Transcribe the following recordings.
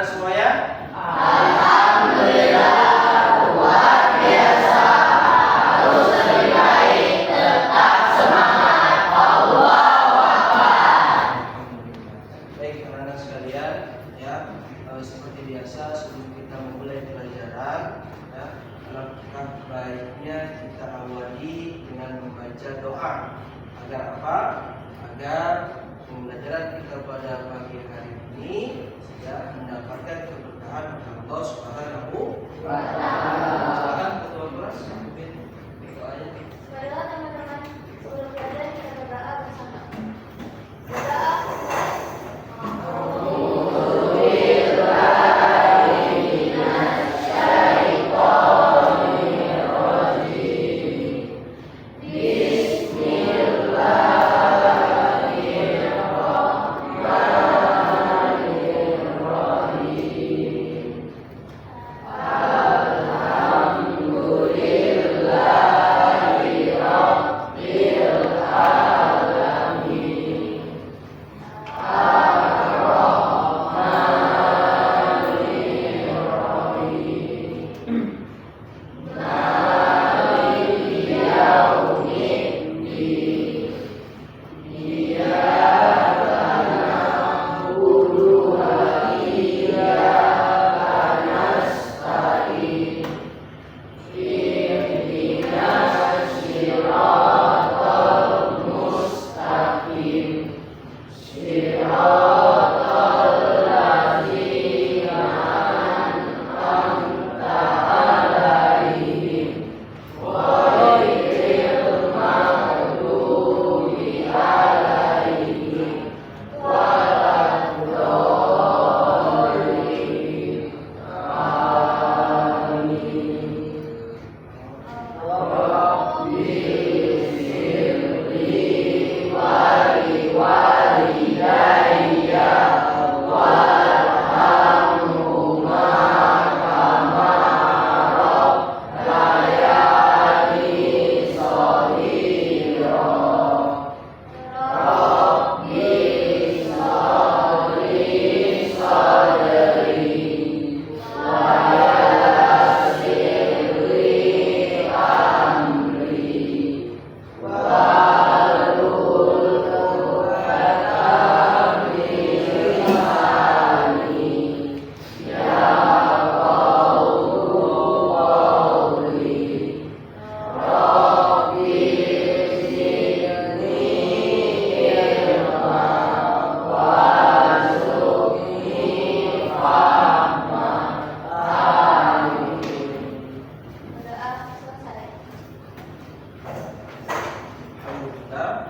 semuanya? Alhamdulillah, luar biasa. Harus lebih baik, tetap semangat. Allahu Akbar. Baik anak-anak sekalian, ya seperti biasa sebelum kita memulai pelajaran, ya, alangkah baiknya kita awali dengan membaca doa. Agar apa? Agar pembelajaran kita pada pagi hari ini ya mendapatkan keberkahan Allah Subhanahu wa taala. Silakan ketua kelas pimpin doanya. Baiklah teman-teman, sebelum belajar kita berdoa bersama. Berdoa.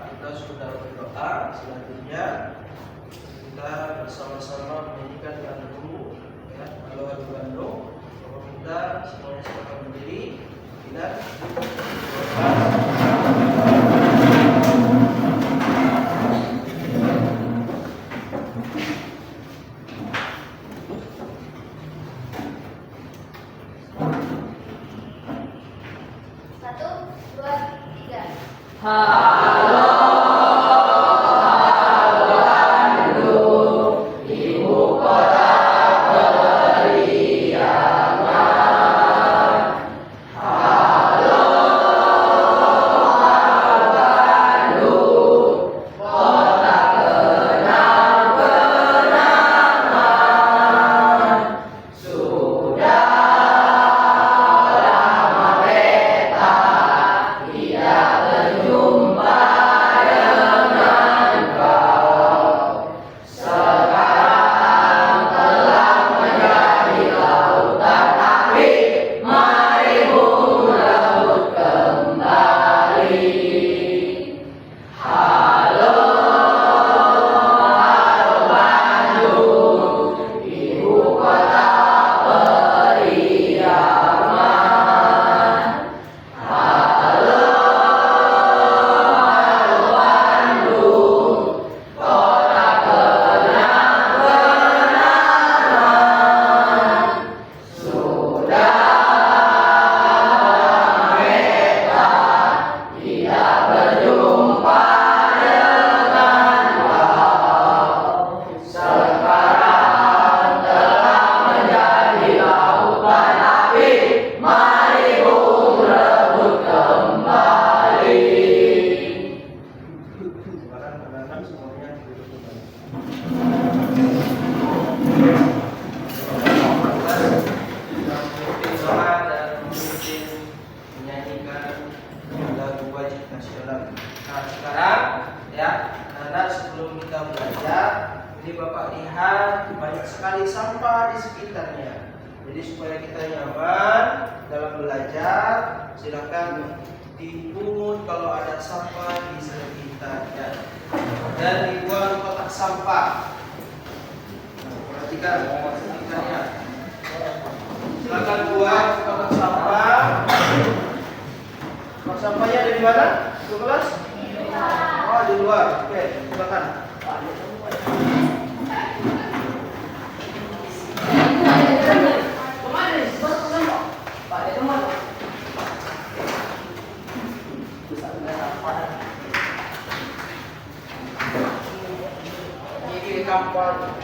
Kita sudah berdoa, selanjutnya kita bersama-sama menyanyikan lagu dulu, ya, lagu Bandung. Kita semuanya silakan berdiri. Kita Satu, dua, tiga. Tidak berjumpa. sekitarnya. Jadi supaya kita nyaman dalam belajar, silakan dipungut kalau ada sampah di sekitarnya dan dibuang kotak sampah. Perhatikan sekitarnya. Silakan buang kotak sampah. Kotak sampahnya ada di mana? Di kelas? Oh, di luar. Oke, silakan. Ini kampung.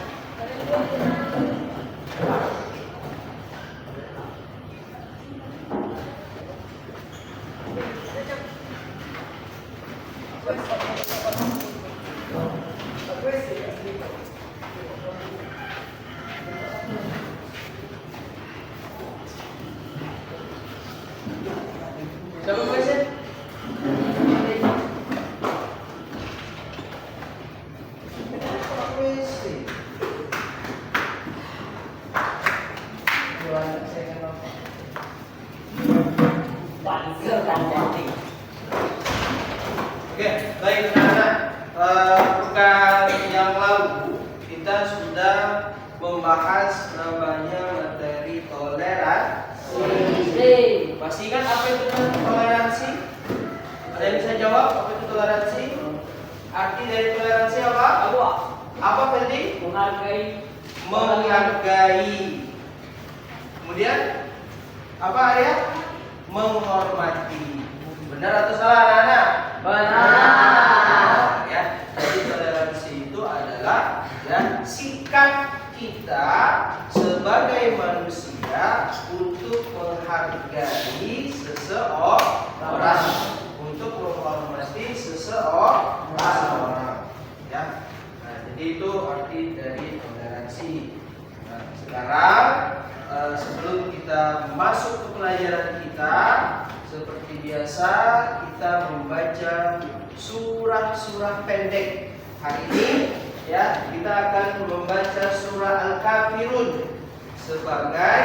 Siapa kuisnya? Oke, baik anak-anak. Pekan yang lalu kita sudah membahas namanya materi toleransi. Masih ingat apa itu toleransi? Ada yang bisa jawab apa itu toleransi? Arti dari toleransi apa? Apa Ferdi? Menghargai. Kemudian apa Arya? Menghormati. Benar atau salah anak-anak? Benar. Ya, jadi toleransi itu adalah ya sikap kita sebagai manusia untuk menghargai seseorang, untuk menghormati seseorang. Ya. Nah, jadi itu arti dari toleransi. Nah, sekarang sebelum kita masuk ke pelajaran kita, seperti biasa kita membaca surah-surah pendek. Hari ini ya kita akan membaca surah Al-Kafirun sebagai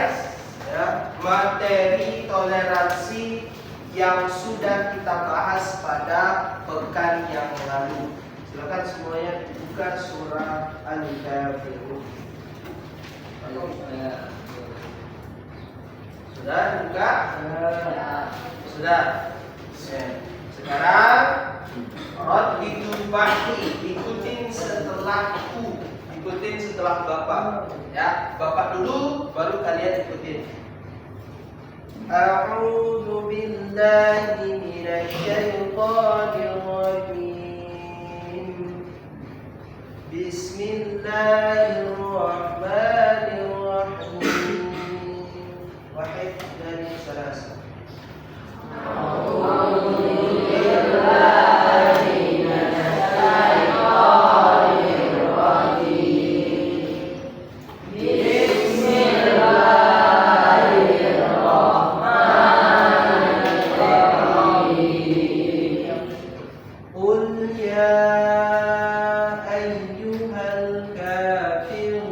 ya, materi toleransi yang sudah kita bahas pada pekan yang lalu. Silakan semuanya buka surah Al-Kafirun. Sudah buka? Sudah. Sekarang Radditul Bahri, ikutin setelahku, ikutin setelah Bapak. Ya, Bapak dulu, baru kalian ikutin. A'udzu billahi minasy syaithanir rajim. Bismillahirrahmanirrahim. Wahid dari salasa. Qul ya ayyuhal kafirun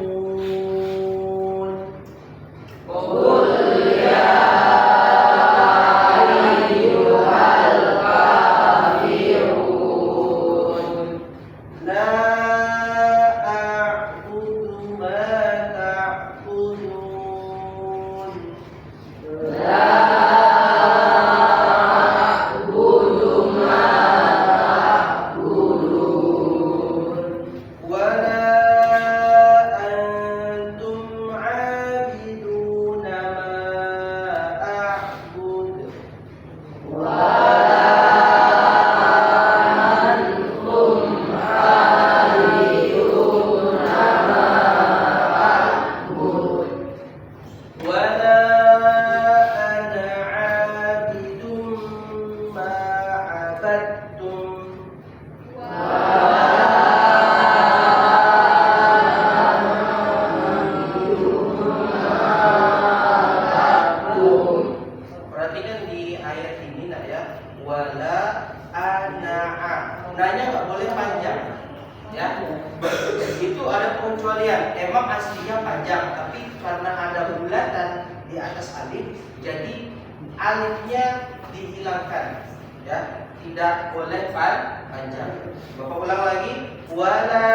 bulatan di atas alif, jadi alifnya dihilangkan, ya, tidak boleh panjang. Bapak ulang lagi, wala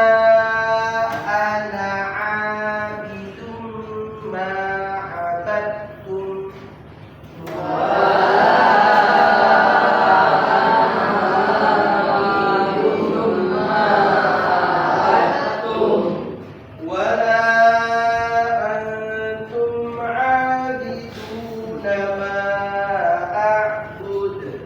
ana abidum ma abattum. Wala antum abiduna ma a'bud.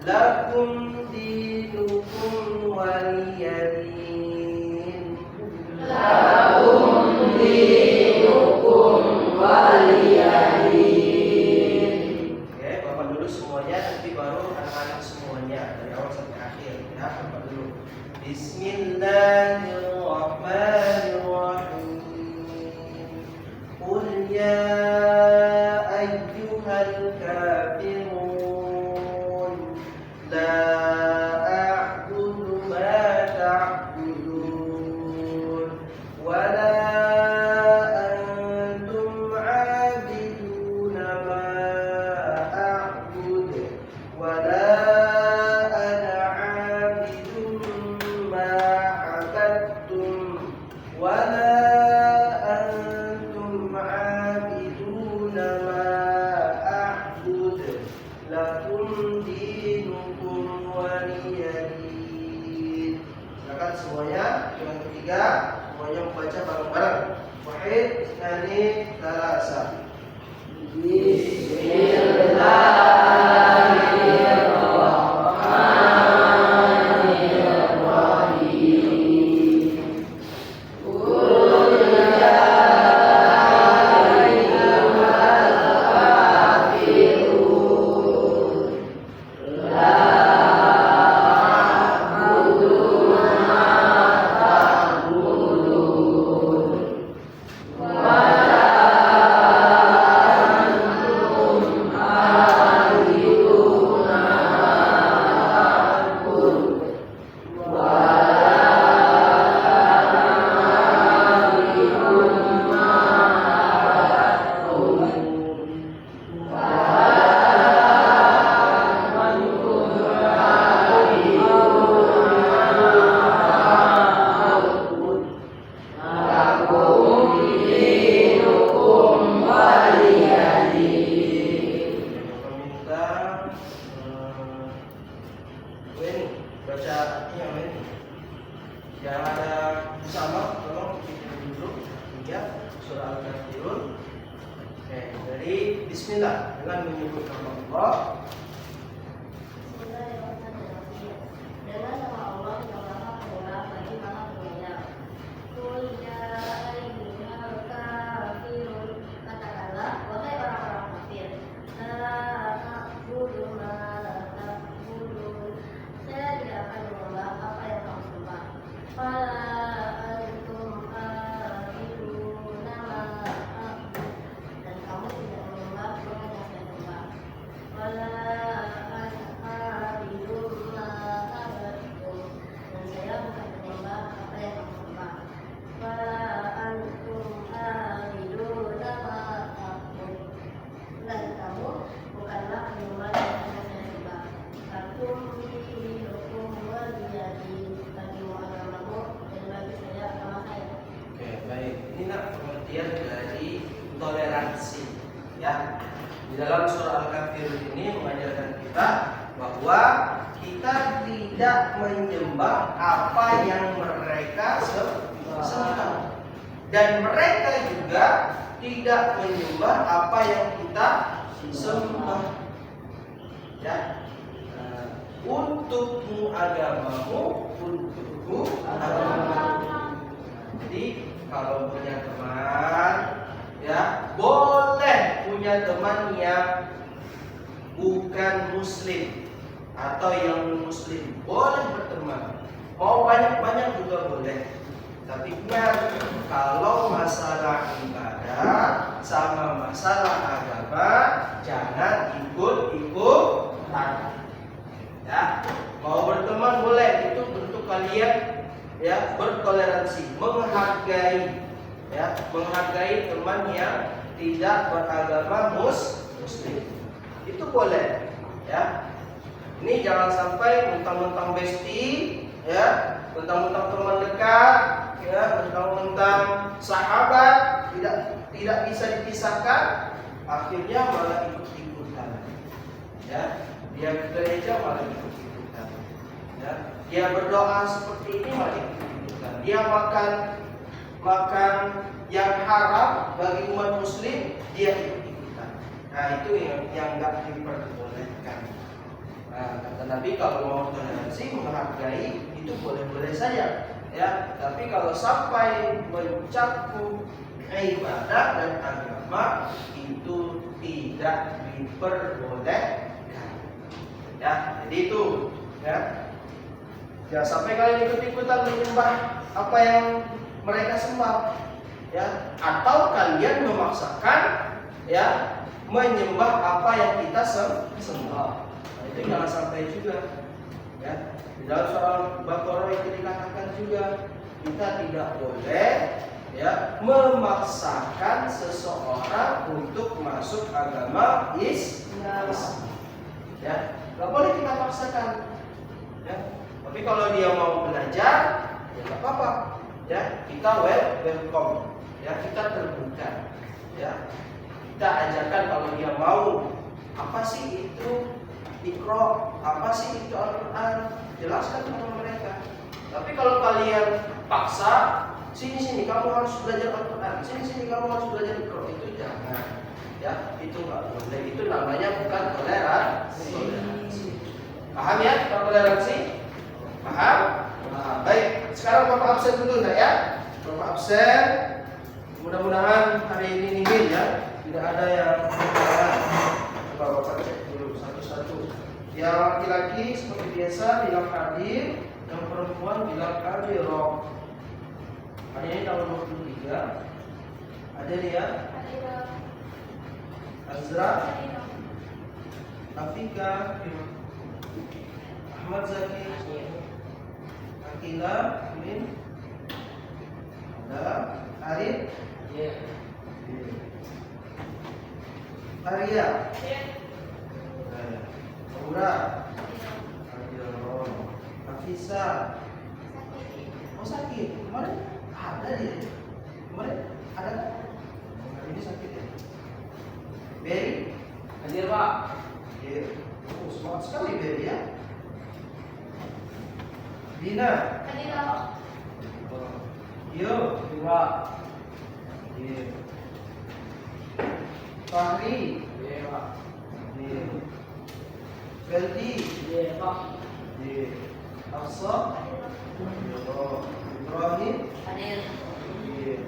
Lakum dinukum waliyadin. Oke, Bapak dulu semuanya, nanti baru anak-anak semuanya dari awal sampai akhir, ya. Bapak dulu. Bismillahirrahmanirrahim. Qul ya ayyuhal kafirun la a'budu ma ta'budun wa la antum 'abiduna ma a'bud wa la ana 'abidun ma 'abadtum wa la antum 'abiduna ma a'bud lakum dinukum waliyadin. Silakan semuanya, yang ketiga semuanya membaca bareng-bareng. Wahid, tsani, tsalasa. Baca yang ini. Yang ada bersama, tolong ikuti dulu. Ya, surah Al-Kafirun. Oke, dari Bismillah dengan menyebut nama Allah. Bismillahirrahmanirrahim. Dengan nama Allah yang Maha Pemurah lagi Maha Penyayang. Qul ya ayyuhal kafirun, katakanlah wahai orang-orang kafir, la a'budu ma ta'budun, saya tidak akan menyembah apa yang kamu sembah. Fala antum a'biduna ma a'bud, dan kamu tidak menyembah apa yang saya sembah. Wala dari toleransi, ya. Di dalam surah Al-Kafirun ini mengajarkan kita bahwa kita tidak menyembah apa yang mereka sembah, dan mereka juga tidak menyembah apa yang kita sembah, ya. Untukmu agamamu, untukku agamamu. Jadi kalau punya teman, ya, boleh punya teman yang bukan muslim atau yang muslim, boleh berteman. Mau banyak-banyak juga boleh. Tapi ingat, kalau masalah ibadah sama masalah agama jangan ikut-ikutan. Ya, mau berteman boleh, itu bentuk kalian ya bertoleransi, menghargai ya, menghargai teman yang tidak beragama muslim. Itu boleh ya. Ini jangan sampai mentang-mentang bestie ya, mentang-mentang teman dekat ya, mentang-mentang sahabat, tidak bisa dipisahkan, akhirnya malah ikut-ikutan ya. Dia ke gereja malah ikut-ikutan ya. Dia berdoa seperti ini malah ikut-ikutan. Dia makan yang haram bagi umat muslim, dia ikut-ikutan. Nah, itu yang nggak diperbolehkan. Nah, kata Nabi, kalau mau toleransi, menghargai, itu boleh-boleh saja ya. Tapi kalau sampai mencakup ibadah dan agama, itu tidak diperbolehkan ya. Jadi itu ya, jangan sampai kalian ikut-ikutan menyembah apa yang mereka sembah ya, atau kalian memaksakan ya menyembah apa yang kita sembah. Nah, itu jangan sampai juga ya. Di dalam surah Al-Baqarah itu dikatakan juga, kita tidak boleh ya memaksakan seseorang untuk masuk agama Islam ya. Gak boleh kita paksakan ya. Tapi kalau dia mau belajar, ya gak apa-apa ya, kita welcome ya, kita terbuka ya. Kita ajarkan kalau dia mau, apa sih itu Iqra, apa sih itu Al-Quran, jelaskan kepada mereka. Tapi kalau kalian paksa, sini kamu harus belajar Al-Quran, sini kamu harus belajar Iqra, itu jangan ya, itu nggak boleh. Itu namanya bukan toleransi. Paham ya, toleransi? Paham? Nah, baik, sekarang Bapak absen dulu enggak ya? Bapak absen. Mudah-mudahan hari ini nihil ya, tidak ada yang kekurangan. Coba Bapak cek dulu satu-satu. Yang laki-laki seperti biasa bilang hadir, yang perempuan bilang hadirah. Hari ini tahun 23. Ada dia? Azra, Afika, Ahmad Zaki, Akila, Min, ada Arif, Arya, Aura, Afisa, oh sakit, kemarin ada dia, kemarin ada, hari ini sakit ya. Berry, hadir Pak. Hadir. Oh, semangat sekali Berry ya. Dina, hadir Pak. Yo, Pak. Hadir. Fahri, hadir Pak. Hadir. Feldi, hadir Pak. Hadir. Afsa, hadir. Ibrahim, hadir. Hadir.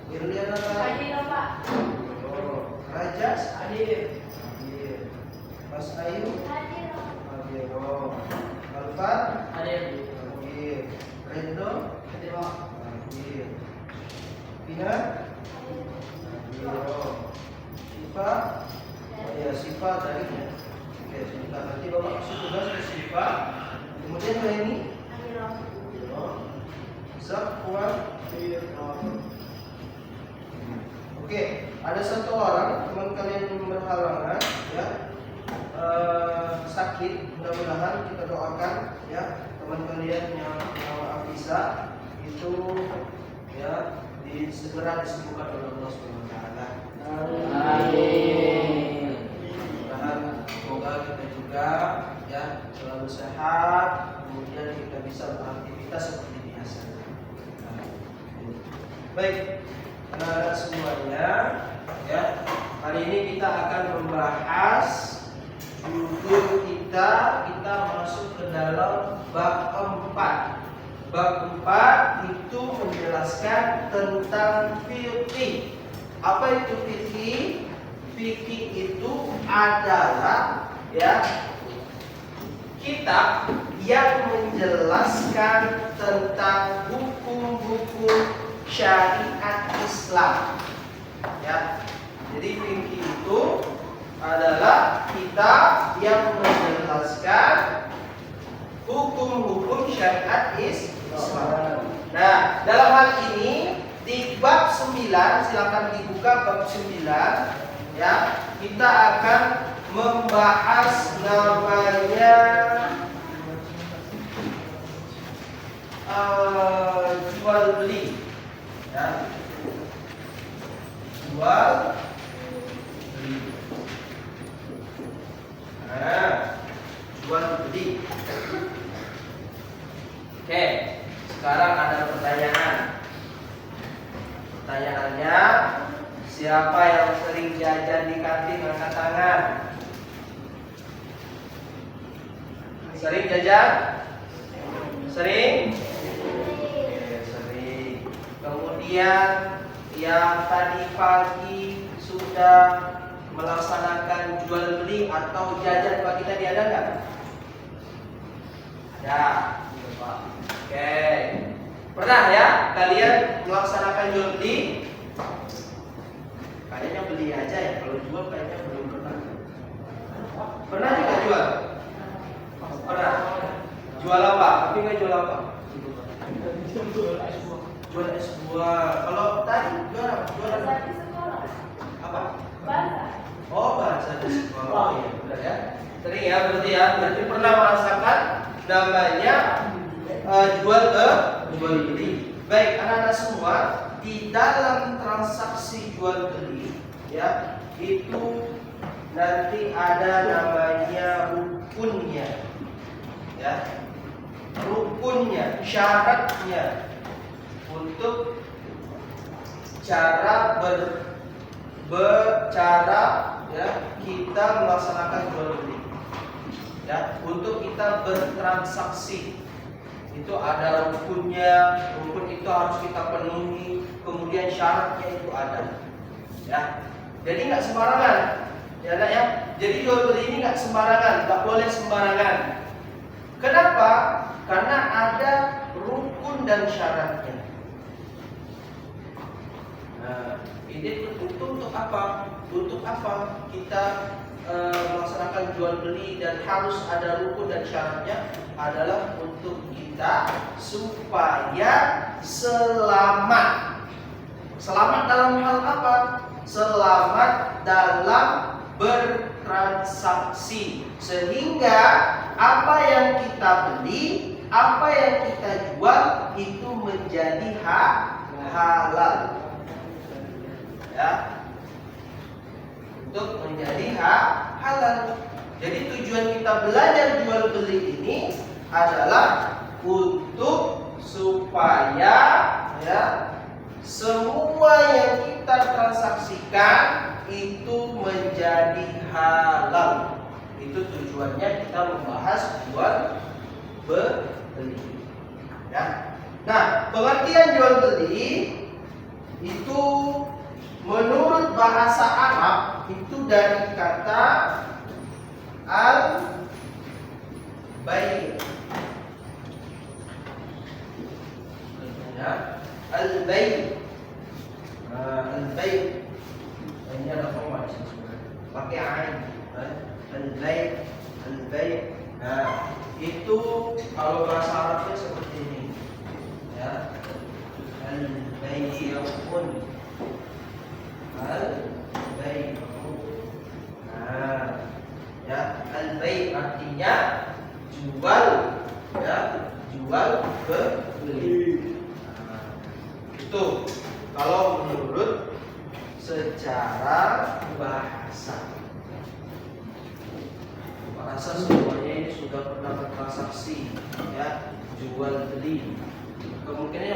Irliana, hadir Pak. Rajas, hadir. Hadir. Mas Ayu, hadir. Hadir. Alfan, hadir. Hadir. Rendo, hadir. Hadir. Pina, hadir. Siva, ya Siva tadi ya. Oke, sebentar nanti Bapak kasih tugas ke Siva. Kemudian ini, hadir. Zakwan, hadir. Oke, ada satu orang teman kalian yang berhalangan ya, sakit. Mudah-mudahan kita doakan ya teman kalian yang bernama Afisa itu ya segera disembuhkan oleh Allah Subhanahu wa taala. Amin. Mudah-mudahan semoga kita juga ya selalu sehat, kemudian kita bisa beraktivitas seperti biasa. Baik. Anak-anak semuanya ya, hari ini kita akan membahas judul kita masuk ke dalam bab 4. Bab 4 itu menjelaskan tentang fikih. Apa itu fikih? Fikih itu adalah ya kitab yang menjelaskan tentang hukum-hukum syariat Islam ya. Jadi fikih itu adalah kitab yang menjelaskan hukum-hukum syariat Islam. Nah, dalam hal ini di bab 9, silakan dibuka bab 9 ya. Kita akan membahas namanya jual beli ya. Jual beli. Nah, jual beli. Oke, sekarang ada pertanyaan. Pertanyaannya, siapa yang sering jajan di kantin angkat tangan? Sering jajan? Sering? Oke, sering. Kemudian yang tadi pagi sudah melaksanakan jual beli atau jajan pagi tadi ada nggak? Ada. Oke. Pernah ya kalian melaksanakan jual beli? Kayaknya beli aja ya. Kalau jual kayaknya belum pernah. Pernah juga jual? Pernah. Jual apa? Tapi nggak jual apa? Jual es buah. Kalau tadi jual apa? Apa? Oh, bahasa di sekolah. Oh, iya, benar ya. Sering ya berarti ya. Berarti pernah merasakan namanya jual beli. Baik, anak-anak semua, di dalam transaksi jual beli ya, itu nanti ada namanya rukunnya. Ya. Rukunnya, syaratnya untuk cara bercara ya kita melaksanakan jual beli ya, untuk kita bertransaksi itu ada rukunnya. Rukun itu harus kita penuhi, kemudian syaratnya itu ada ya. Jadi nggak sembarangan ya, nak, ya. Jadi jual beli ini nggak sembarangan, nggak boleh sembarangan. Kenapa? Karena ada rukun dan syaratnya. Nah, ini untuk apa? Untuk apa kita melaksanakan jual beli dan harus ada rukun dan syaratnya? Adalah untuk kita supaya selamat. Selamat dalam hal apa? Selamat dalam bertransaksi, sehingga apa yang kita beli, apa yang kita jual itu menjadi halal. Ya, untuk menjadi halal. Jadi tujuan kita belajar jual beli ini adalah untuk supaya ya semua yang kita transaksikan itu menjadi halal. Itu tujuannya kita membahas jual beli. Ya. Nah, pengertian jual beli itu menurut bahasa Arab itu dari kata al-bay'. Ya, al-bay'. Al-bay'. Ini ada koma di sini. Pakai ain. Al-bay', al-bay'. Nah, itu kalau bahasa Arabnya seperti ini. Ya. Al-bay'un. Al-bay'u. Nah, ya, al-bay' artinya jual, ya, jual beli. Nah, itu kalau menurut secara bahasa. Bahasa semuanya ini sudah pernah bertransaksi, ya, jual beli. Kemungkinan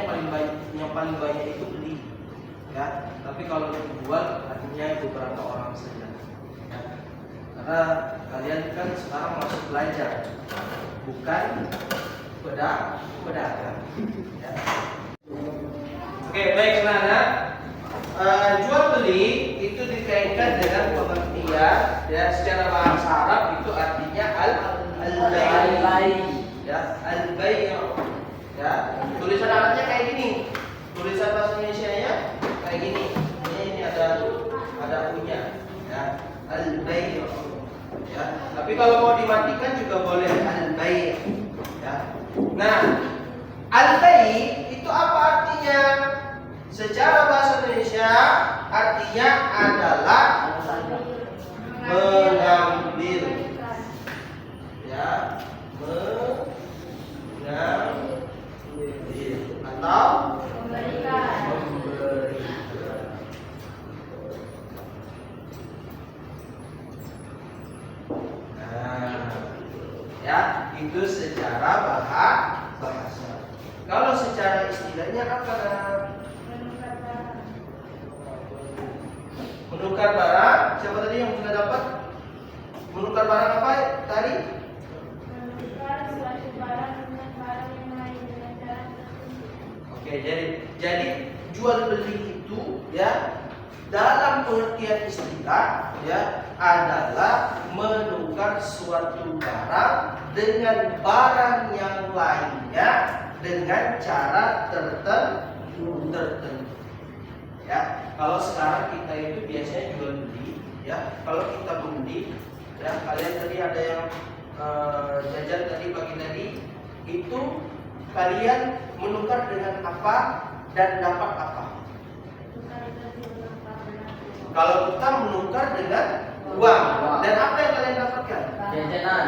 yang paling banyak itu beli. Ya, tapi kalau jual artinya beberapa orang saja. Ya. Karena kalian kan sekarang masih belajar, bukan pedagang. Ya. Oke, baik anak-anak. Jual beli itu dikaitkan dengan pengertian ya secara bahasa Arab itu artinya al-bay'. Ya, al-bay'. Ya, tulisan Arabnya kayak gini. Tulisan bahasa Indonesianya kayak gini. Ini ada punya ya, al-bay'. Ya, tapi kalau mau dimatikan juga boleh al-bay'. Ya, Secara bahasa Indonesia artinya adalah mengambil, ya, mengambil atau Memberikan. memberikan. Nah, ya, itu secara bahasa. Kalau secara istilahnya apa? Menukar barang. Siapa tadi yang sudah dapat? Menukar barang apa tadi? Oke, jadi jual beli itu ya dalam pengertian istilah ya adalah menukar suatu barang dengan barang yang lainnya dengan cara tertentu. Ya, kalau sekarang kita itu biasanya jual beli ya. Kalau kita membeli ya, kalian tadi ada yang jajan tadi pagi tadi itu kalian menukar dengan apa dan dapat apa? Kalau kita menukar dengan uang dan apa yang kalian dapatkan? Jajanan.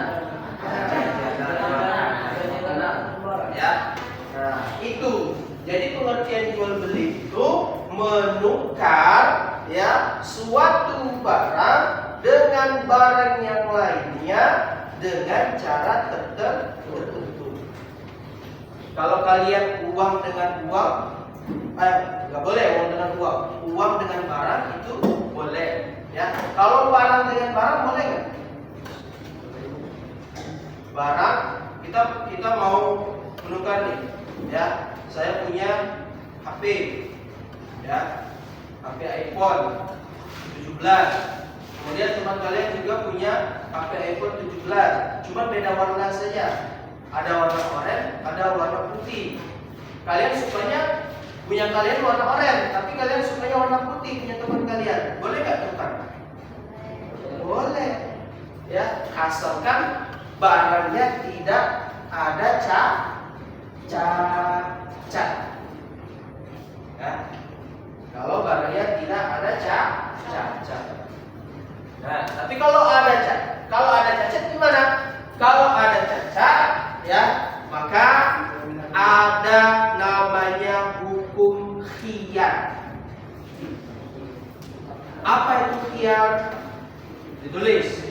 Ya, nah itu. Jadi pengertian jual beli itu menukar ya suatu barang dengan barang yang lainnya dengan cara tertentu. Kalau kalian uang dengan uang, nggak boleh uang dengan uang. Uang dengan barang itu boleh. Ya, kalau barang dengan barang boleh nggak? Barang kita mau menukar nih, ya. Saya punya HP, ya, HP iPhone 17. Kemudian teman kalian juga punya HP iPhone 17, cuma beda warna saja. Ada warna oranye, ada warna putih. Kalian sukanya punya kalian warna oranye, tapi kalian sukanya warna putih punya teman kalian. Boleh nggak tukar? Boleh. Ya, asalkan barangnya tidak ada cacat. Ya. Kalau barangnya tidak ada cacat. Nah, tapi kalau ada cacat gimana? Kalau ada cacat, ya, maka ada namanya hukum khiyar. Apa itu khiyar? Ditulis.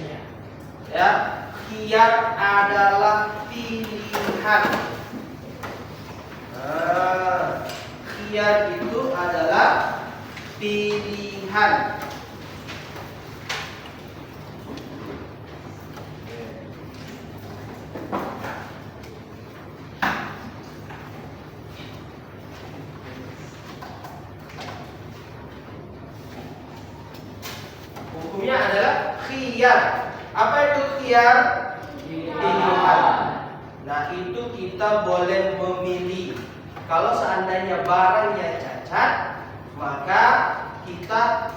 Ya, khiyar adalah pilihan. Khiyar itu adalah pilihan. Hukumnya adalah khiyar. Apa itu khiyar? Pilihan. Nah, itu kita boleh memilih. Kalau seandainya barangnya cacat, maka kita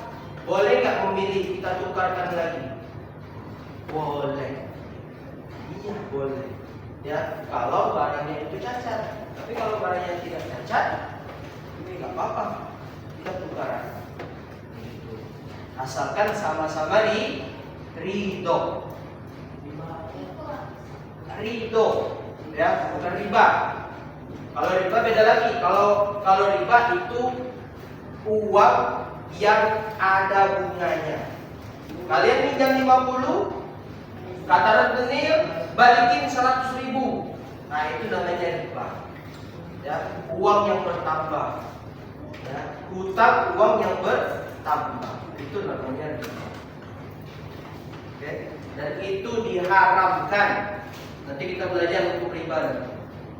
boleh nggak memilih, kita tukarkan lagi? Boleh. Iya, boleh. Ya, kalau barangnya itu cacat. Tapi kalau barangnya tidak cacat, ini nggak apa-apa. Kita tukaran. Gitu. Asalkan sama-sama ridho. Ridho, ya, bukan riba. Kalau riba beda lagi. Kalau riba itu uang yang ada bunganya. Kalian pinjam 50, kata rentenir balikin 100.000. Nah, itu namanya riba. Ya, uang yang bertambah. Ya, hutang uang yang bertambah. Itu namanya riba. Oke, dan itu diharamkan. Nanti kita belajar hukum riba nanti.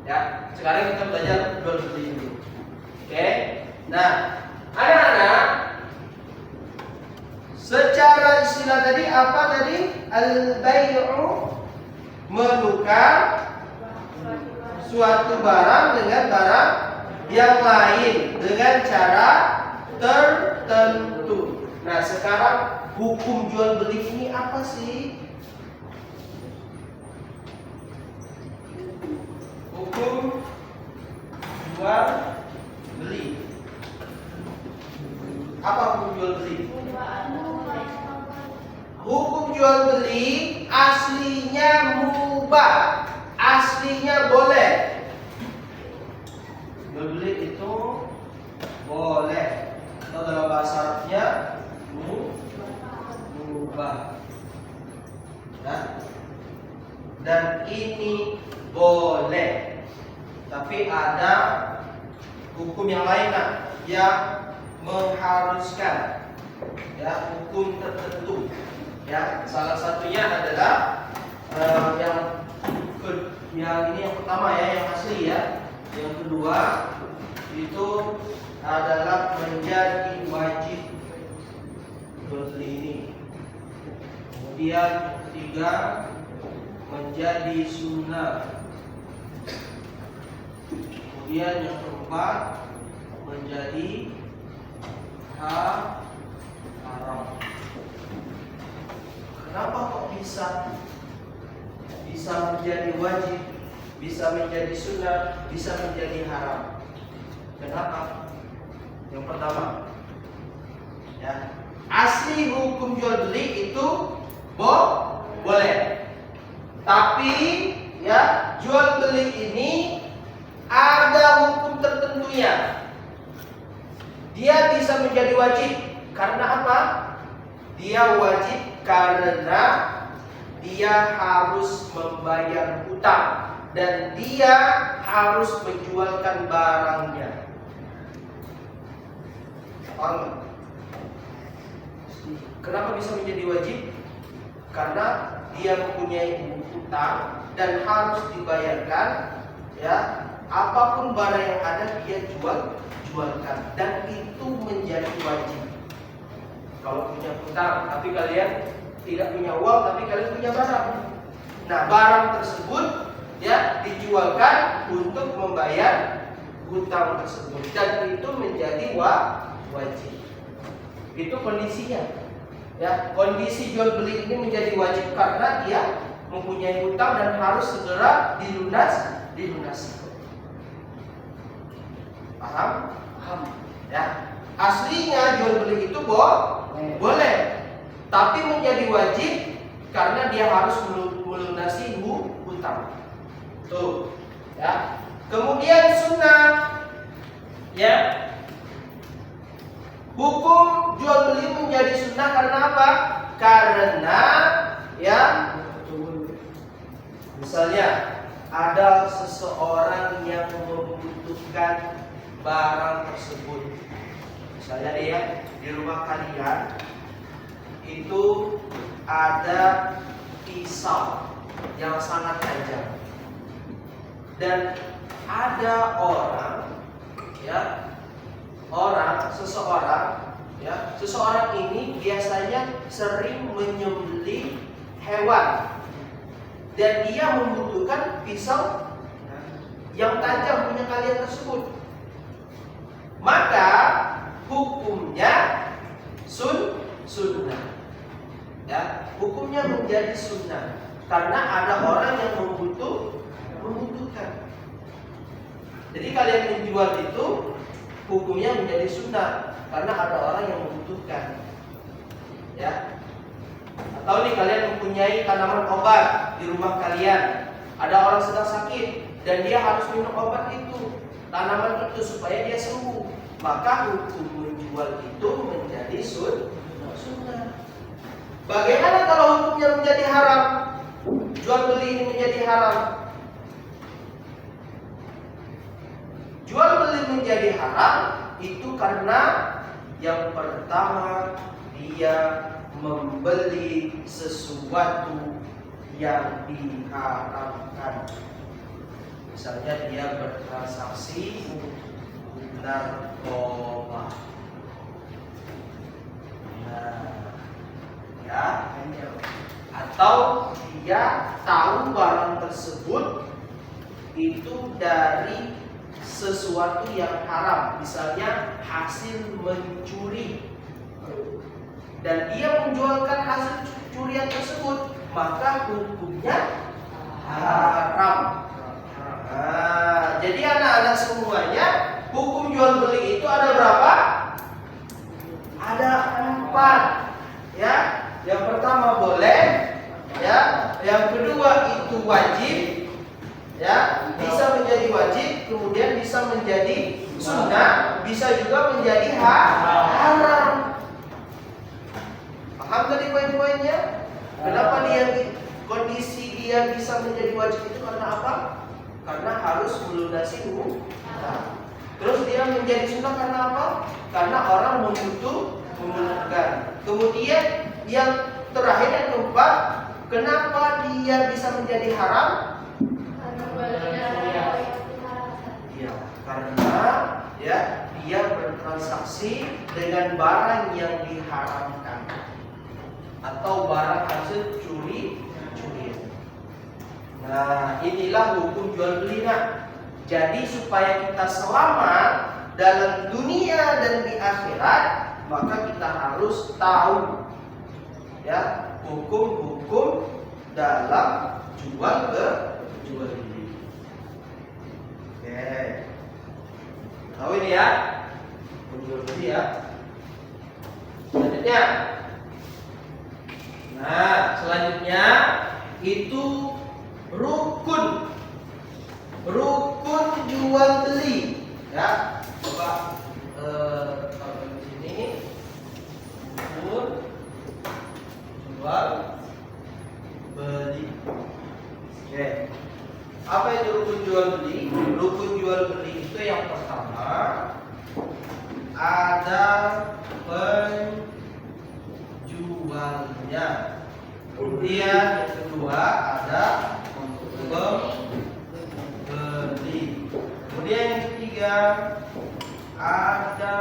Ya, sekarang kita belajar jual beli dulu. Oke. Nah, anak-anak, secara istilah tadi apa tadi? Al-bai'u, menukar suatu barang dengan barang yang lain dengan cara tertentu. Nah, sekarang hukum jual beli ini apa sih? Hukum jual beli. jual beli aslinya mubah, aslinya boleh. Jual beli itu boleh, atau dalam bahasa Arabnya mubah. Ya. Dan ini boleh, tapi ada hukum yang lain yang mengharuskan, ya, hukum tertentu. Ya, salah satunya adalah yang ini yang pertama ya, yang asli ya. Yang kedua itu adalah menjadi wajib jual beli ini. Kemudian yang ketiga menjadi sunnah. Kemudian yang keempat menjadi haram. Kenapa kok bisa menjadi wajib, bisa menjadi sunnah, bisa menjadi haram? Kenapa? Yang pertama, ya, asli hukum jual beli itu boleh. Tapi ya, jual beli ini ada hukum tertentunya. Dia bisa menjadi wajib karena apa? Dia wajib karena dia harus membayar hutang dan dia harus menjualkan barangnya. Paham? Kenapa bisa menjadi wajib? Karena dia mempunyai hutang dan harus dibayarkan, ya. Apapun barang yang ada dia jualkan, dan itu menjadi wajib. Kalau punya hutang tapi kalian tidak punya uang, tapi kalian punya barang, nah barang tersebut ya dijualkan untuk membayar hutang tersebut, dan itu menjadi wajib. Itu kondisinya. Ya, kondisi jual beli ini menjadi wajib karena dia mempunyai hutang dan harus segera dilunasi. Paham? Paham. Ya. Aslinya jual beli itu boleh, tapi menjadi wajib karena dia harus melunasi hutang. Tuh, ya. Kemudian sunnah, ya. Hukum jual beli menjadi sunnah karena apa? Karena ya, misalnya ada seseorang yang membutuhkan barang tersebut. Misalnya ya, di rumah kalian itu ada pisau yang sangat tajam, dan ada orang, ya, seseorang ini biasanya sering menyembelih hewan, dan dia membutuhkan pisau yang tajam punya kalian tersebut. Maka hukumnya sunnah, ya, hukumnya menjadi sunnah karena ada orang yang membutuhkan. Jadi kalian menjual itu hukumnya menjadi sunnah karena ada orang yang membutuhkan, ya. Atau nih kalian mempunyai tanaman obat di rumah kalian, ada orang sedang sakit dan dia harus minum obat itu, tanaman itu, supaya dia sembuh, maka hukum menjual itu menjadi sunnah. Bagaimana kalau hukumnya menjadi haram? Jual beli ini menjadi haram. Jual beli menjadi haram itu karena yang pertama dia membeli sesuatu yang diharamkan. Misalnya dia bertransaksi narkoba. Nah, ya, atau dia tahu barang tersebut itu dari sesuatu yang haram, misalnya hasil mencuri, dan dia menjualkan hasil curian tersebut, maka hukumnya haram. Nah, jadi anak-anak semuanya, hukum jual beli itu ada berapa? Ada 4, ya. Yang pertama boleh, yang kedua itu wajib, ya, bisa menjadi wajib, kemudian bisa menjadi sunnah, bisa juga menjadi haram. Paham tadi poin-poinnya? Kenapa kondisi dia bisa menjadi wajib itu karena apa? Karena harus melunasi hutang. Terus dia menjadi sunnah karena apa? Karena orang membutuhkan. Kemudian yang terakhir yang keempat, kenapa dia bisa menjadi haram? Ya, karena ya dia bertransaksi dengan barang yang diharamkan atau barang hasil curian. Nah, inilah hukum jual beli. Nah, jadi supaya kita selamat dalam dunia dan di akhirat, maka kita harus tahu ya hukum-hukum dalam jual beli. Oke. Tahu ini ya? Jual beli ya. Selanjutnya. Nah, selanjutnya itu rukun jual beli ya. Coba taruh di sini. Rukun jual beli. Oke. Apa itu rukun jual beli? Rukun jual beli itu yang pertama ada penjualnya. Kemudian yang kedua ada pembeli. Kemudian yang ketiga ada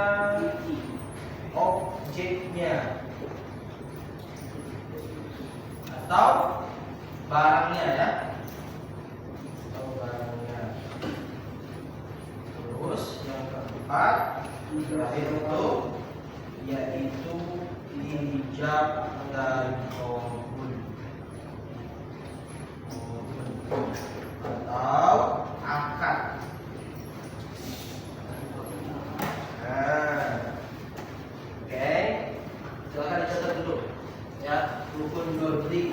objeknya atau barangnya ya. Terus yang keempat terakhir itu yaitu ijab dan qabul atau akad. Nah, oke, silakan dicatat dulu ya rukun jual beli.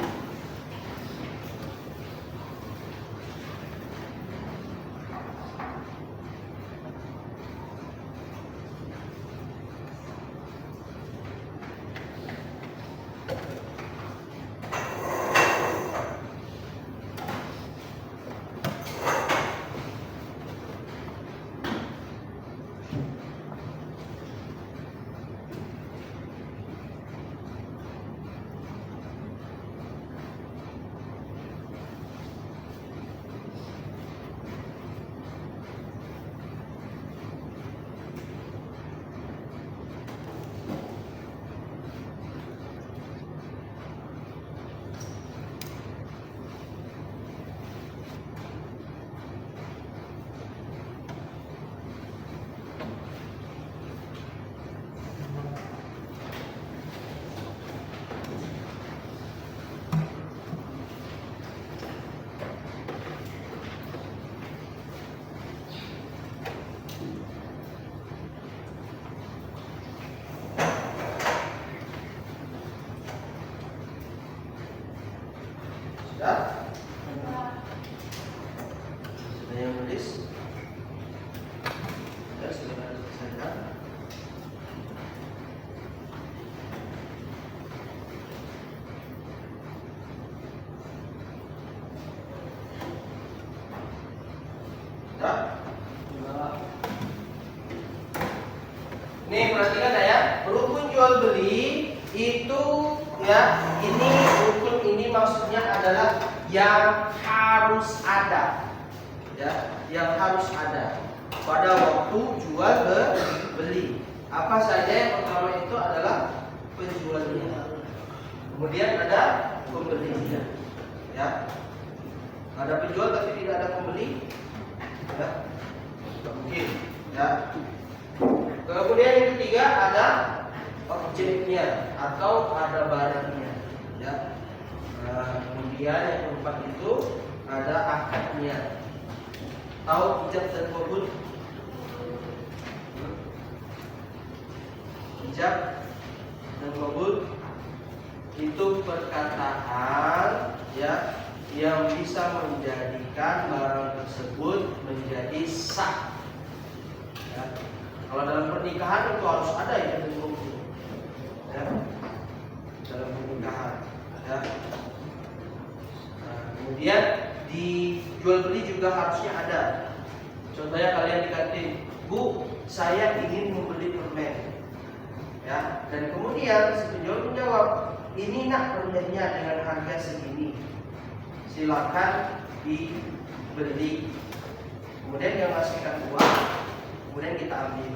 Sudah? Sudah yang nulis? Sudah selesaikan? Sudah? Nih perhatikan ya, rukun jual beli itu ya, ini rukun ini maksudnya adalah yang harus ada, ya, yang harus ada pada waktu jual beli. Apa saja? Yang pertama itu adalah penjualnya, kemudian ada pembelinya, ya. Ada penjual tapi tidak ada pembeli, ya, tidak mungkin, ya. Kemudian yang ketiga ada objeknya atau ada barangnya, ya. Kemudian yang keempat itu ada akadnya. Tahu ijab dan qabul? Ijab dan qabul itu perkataan, ya, yang bisa menjadikan barang tersebut menjadi sah. Ya. Kalau dalam pernikahan itu harus ada ijab dan kabul. Ya. Dalam pernikahan. Ya. Nah, kemudian di jual beli juga harusnya ada. Contohnya kalian di kantin, Bu, saya ingin membeli permen. Ya, dan kemudian si penjual menjawab, ini nak permennya dengan harga segini, silakan dibeli. Kemudian dia ngasihkan uang, kemudian kita ambil,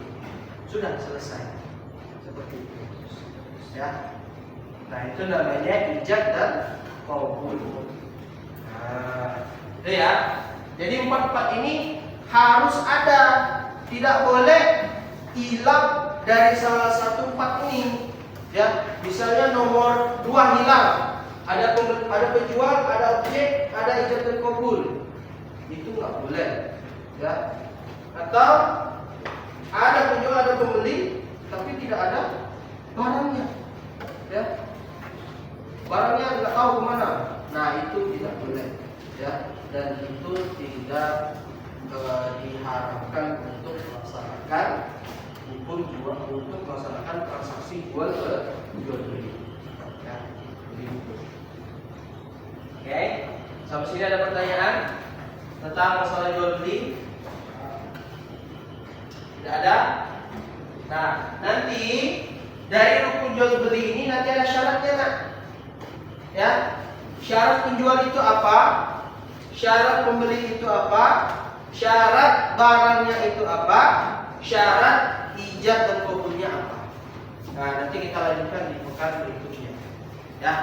sudah selesai, seperti itu. Ya, nah itu namanya ijab dan kabul. Nah, itu ya. Jadi empat ini harus ada, tidak boleh hilang dari salah satu empat ini. Ya, misalnya nomor 2 hilang, ada penjual, ada objek, ada ijab dan kabul, itu nggak boleh. Ya, atau ada penjual, ada pembeli, tapi tidak ada barangnya. Ya, barangnya nggak tahu kemana. Nah, itu tidak boleh. Ya, dan itu tidak diharapkan untuk melaksanakan hukum jual, untuk melaksanakan transaksi jual beli. Ya, begitu. Oke, sampai sini ada pertanyaan tentang masalah jual beli? Tidak ada? Nah, nanti dari rukun jual beli ini nanti ada syaratnya, nak. Ya, syarat penjual itu apa? Syarat pembeli itu apa? Syarat barangnya itu apa? Syarat ijab dan kabulnya apa? Nah, nanti kita lanjutkan di pekan berikutnya. Ya,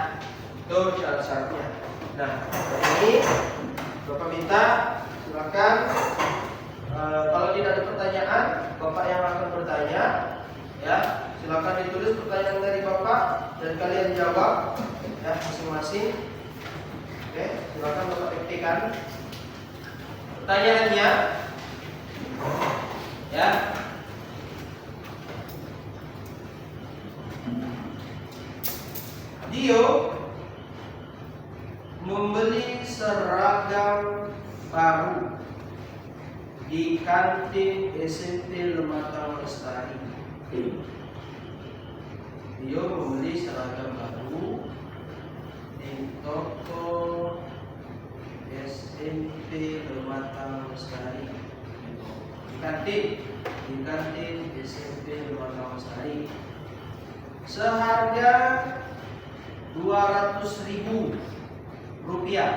itu syarat-syaratnya. Nah, ini Bapak minta silakan. Kalau tidak ada pertanyaan, Bapak yang akan bertanya, ya silakan ditulis pertanyaan dari Bapak dan kalian jawab, ya masing-masing. Oke, silakan Bapak ketikkan pertanyaannya, ya. Dio membeli seragam baru di kantin SMP Lematang Lestari. Dio membeli seragam baru di toko SMP Lematang Lestari. Di kantin SMP Lematang Lestari. Seharga Rp200.000. Rp200.000.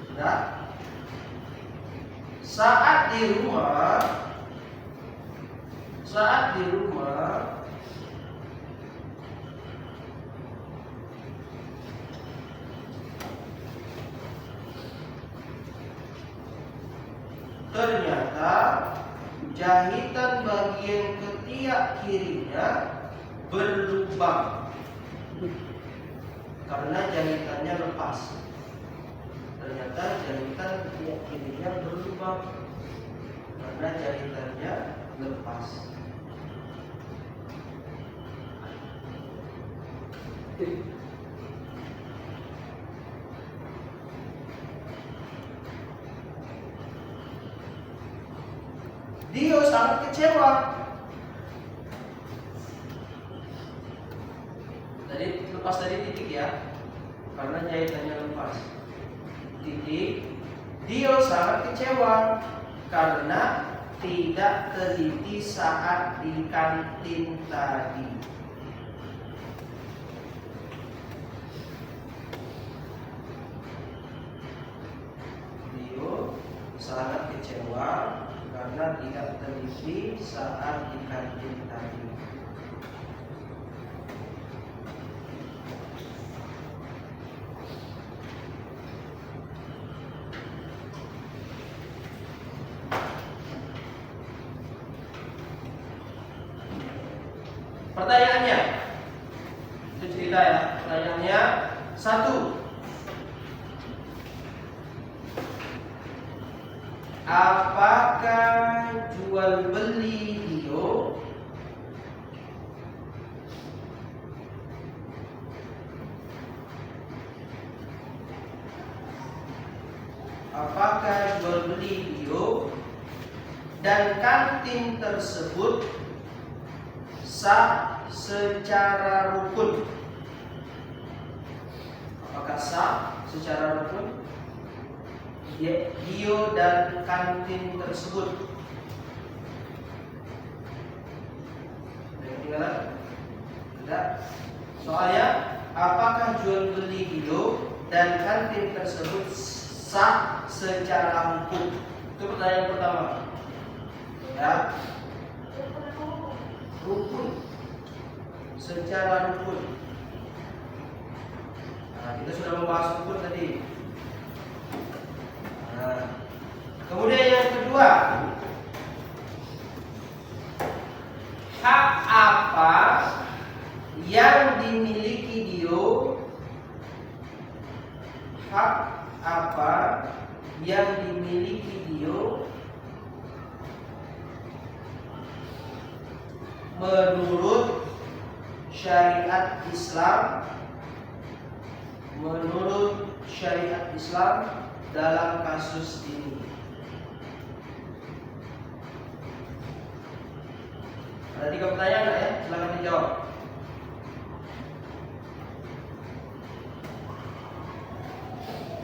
Sudah. Saat di rumah ternyata jahitan bagian ketiak kirinya berlubang karena jahitannya lepas. Ternyata jahitan ketiak kirinya berlubang karena jahitannya lepas. Dio sangat kecewa. Tadi lepas dari titik ya, karena jahitannya lepas. Titik. Dio sangat kecewa karena tidak teliti saat di kantin tadi. Dio sangat kecewa karena tidak teliti saat di kantin tadi. Pertanyaannya, itu cerita ya. Pertanyaannya 1. Apakah jual beli Dio dan kantin tersebut sah secara rukun? Apakah sah secara rukun? Dio dan kantin tersebut. Ketinggalan? Tidak. Soalnya, apakah jual beli Dio dan kantin tersebut sah secara hukum? Itu pertanyaan pertama. Ya. Rukun. Secara rukun. Nah, kita sudah membahas rukun tadi. Nah, kemudian yang kedua, hak apa yang dimiliki Dio? Hak apa yang dimiliki Dio menurut syariat Islam? Menurut syariat Islam dalam kasus ini. Ada 3 pertanyaan ya, silakan dijawab.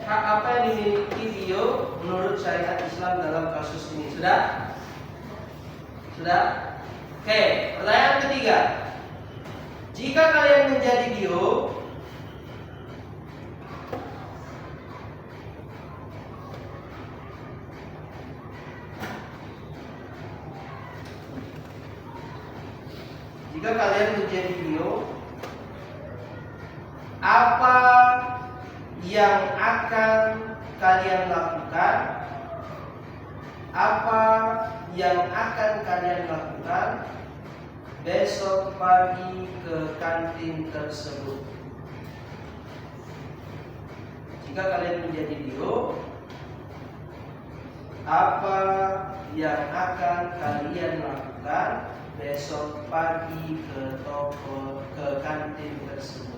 Hak apa yang dimiliki Dio menurut syariat Islam dalam kasus ini? Sudah? Sudah? Oke, pertanyaan ketiga. Jika kalian menjadi Dio, apa yang akan kalian lakukan? Apa yang akan kalian lakukan besok pagi ke kantin tersebut? Jika kalian menjadi Dio, apa yang akan kalian lakukan besok pagi ke kantin tersebut?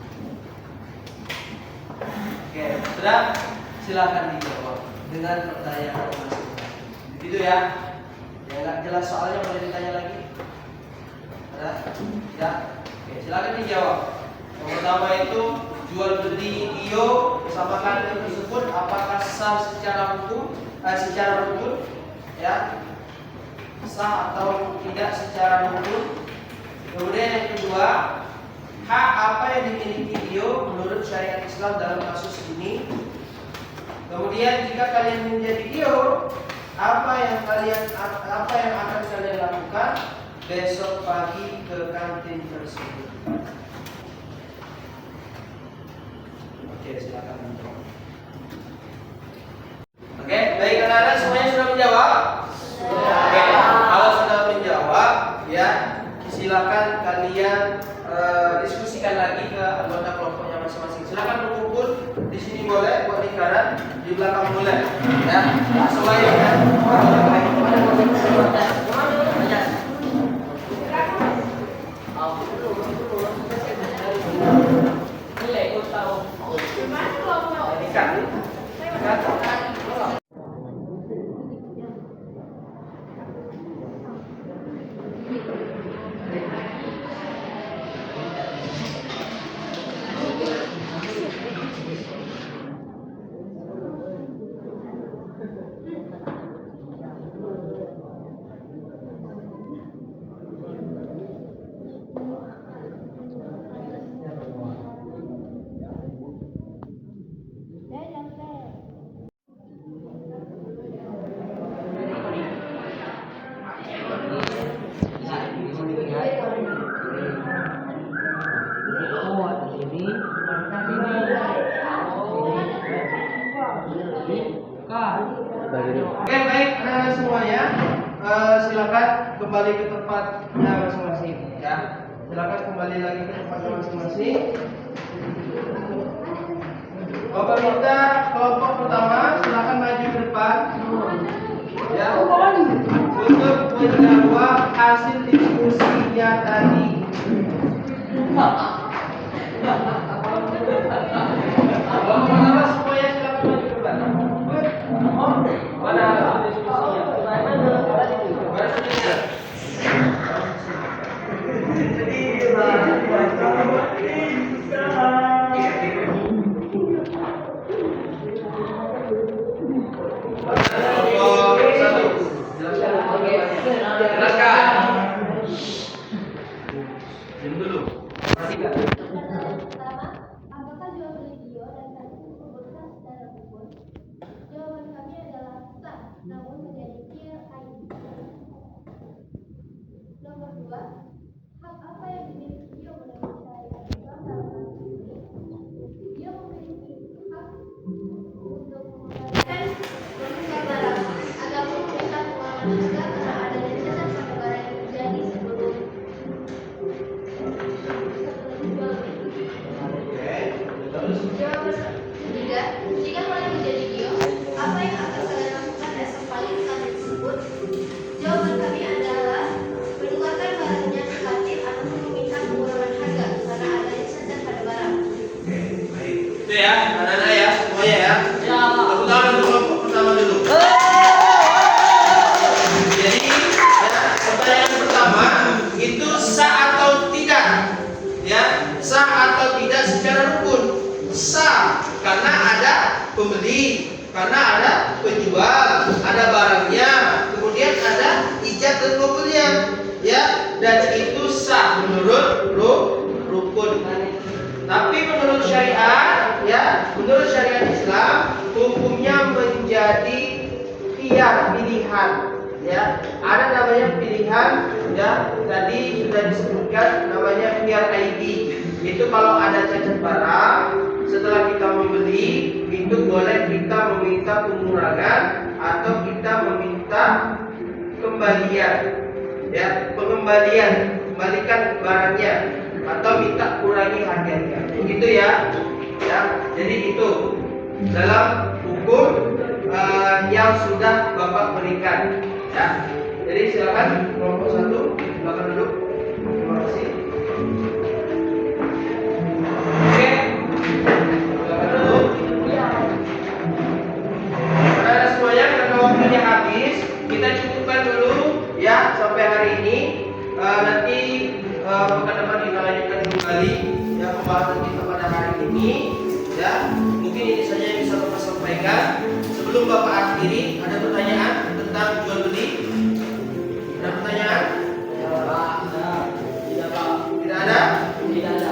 Oke, sudah, silakan dijawab dengan pertanyaan masing-masing. Begitu ya. Yang nggak jelas soalnya boleh ditanya lagi. Ada? Ya. Oke, silakan dijawab. Yang pertama itu jual beli Dio sama kantin tersebut apakah sah secara hukum, secara rukun? Ya. Sah atau tidak secara hukum. Kemudian yang kedua, hak apa yang dimiliki Dio menurut syariat Islam dalam kasus ini? Kemudian jika kalian menjadi Dio, apa yang akan kalian lakukan besok pagi ke kantin tersebut? Oke, silakan menjawab. Oke, baik, anak-anak semuanya sudah menjawab? Oke, kalau sudah menjawab, ya silakan kalian diskusikan lagi ke anggota kelompoknya masing-masing. Silakan berkumpul di sini boleh, buat lingkaran di belakang boleh, ya. Sesuai ya. Oke, baik, anak-anak semuanya, silakan kembali ke tempatnya masing-masing, ya. Silakan kembali lagi ke tempatnya masing-masing. Bapak minta kelompok pertama silakan maju ke depan. ya untuk menjawab hasil diskusinya tadi. Mana semuanya silakan maju ke belakang. Mana hasil diskusinya? Pertanyaan pertama, apakah jual beli Gio dan Kajik diperbolehkan secara hukum? Jawaban kami adalah sah, namun menjadi clear ID. Nomor 2, hak apa yang dimiliki Gio menurut syariat Islam dalam hal ini? Gio memiliki hak untuk mengembalikan barang ataupun meminta pengurangan harga karena adanya cacat pada barang yang terjadi sebelum jual beli. Jawaban ketiga, jika barang menjadi Gio, apa yang akan kalian lakukan esok pagi saat tersebut? Jawaban kami adalah menukarkan barangnya negatif ataupun meminta pengurangan harga karena adanya cacat pada barang. Itu ya, anak-anak ya, semuanya ya. Tepuk tangan untuk kelompok pertama dulu. Jadi, ya, pertanyaan pertama itu sah atau tidak? Ya, sah atau tidak secara rukun? Sah, karena ada pembeli, karena ada penjual, ada barangnya, kemudian ada ijab dan pembelian, ya, dan itu sah menurut rukun. Tapi menurut syariat, ya, menurut syariat Islam, hukumnya menjadi pilihan, ya. Ada namanya pilihan, ya. Tadi sudah disebutkan namanya PR ID. Itu kalau ada cacat barang, setelah kita membeli, itu boleh kita meminta pengurangan atau kita meminta kembalian, ya, pengembalian, kembalikan barangnya atau minta kurangi harganya. Begitu ya. Ya, jadi itu dalam hukum yang sudah Bapak berikan, ya. Jadi silakan kelompok 1 silakan duduk. Terima kasih. Oke. Silakan duduk. Saudara semuanya, karena waktunya habis, kita cukupkan dulu ya sampai hari ini. Nanti pekan depan kita lanjutkan kembali ya pembahasan kita pada hari ini, ya. Mungkin ini saja yang bisa Bapak sampaikan. Sebelum Bapak akhiri, ada pertanyaan tentang jual beli? Ada pertanyaan? Tidak ada. Tidak ada? Tidak ada.